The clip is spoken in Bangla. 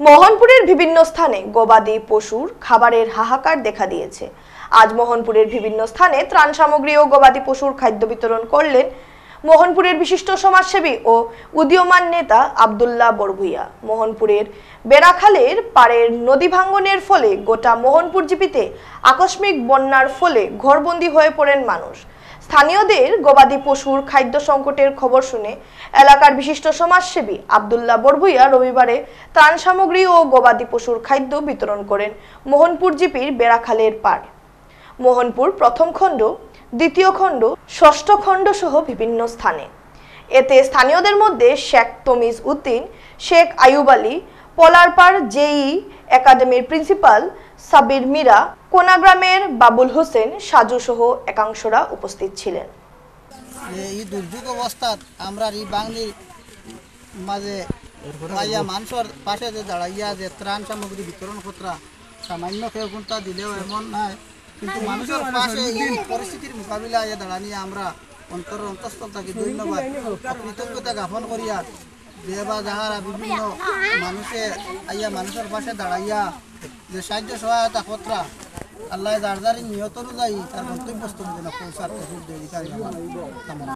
মোহনপুরের বিভিন্ন স্থানে গবাদি পশুর খাবারের হাহাকার দেখা দিয়েছে। আজ মোহনপুরের বিভিন্ন স্থানে ত্রাণ সামগ্রী ও গবাদি পশুর খাদ্য বিতরণ করলেন মোহনপুরের বিশিষ্ট সমাজসেবী ও উদীয়মান নেতা আব্দুল্লাহ বরভুইয়া। মোহনপুরের বেড়াখালের পাড়ের নদী ভাঙ্গনের ফলে গোটা মোহনপুর জিপিতে আকস্মিক বন্যার ফলে ঘরবন্দি হয়ে পড়েন মানুষ। স্থানীয়দের গবাদি পশুর খাদ্য সংকটের খবর শুনে এলাকার বিশিষ্ট সমাজসেবী আব্দুল্লাহ বরভুইয়া রবিবারে ত্রাণ সামগ্রী ও গবাদি পশুর খাদ্য বিতরণ করেন মোহনপুর জিপির বেড়াখালের পাড়, মোহনপুর প্রথম খণ্ড, দ্বিতীয় খণ্ড, ষষ্ঠ খণ্ড সহ বিভিন্ন স্থানে। এতে স্থানীয়দের মধ্যে শেখ তমিজ উদ্দিন, শেখ আয়ুব আলী, পলারপাড় জেই একাডেমির প্রিন্সিপাল সাবির মীরা, কোনাগ্রামের বাবুল হোসেন সাজু সহ একাংশরা উপস্থিত ছিলেন। এই দুর্যোগ অবস্থাত আমরা এই বাঙালির মাঝে মানুষের পাশে যে দাঁড়াইয়া যে ত্রাণ সামগ্রী বিতরণ করা সামান্য কেউ কোনটা দিলেও এমন নাই, কিন্তু মানুষের পাশে এই পরিস্থিতির মোকাবিলায় দাঁড়ানিয়ে আমরা অন্তঃস্থল থাকি ধন্যবাদ কৃতজ্ঞতা জ্ঞাপন করিয়া যে বা যাহারা বিভিন্ন মানুষে আইয়া মানুষের পাশে দাঁড়াইয়া যে সাহায্য সহায়তা করা আল্লাহ যার যার নিয়ত অনুযায়ী তার গন্তব্যস্থলে যেন পৌঁছার সুযোগ দিয়ে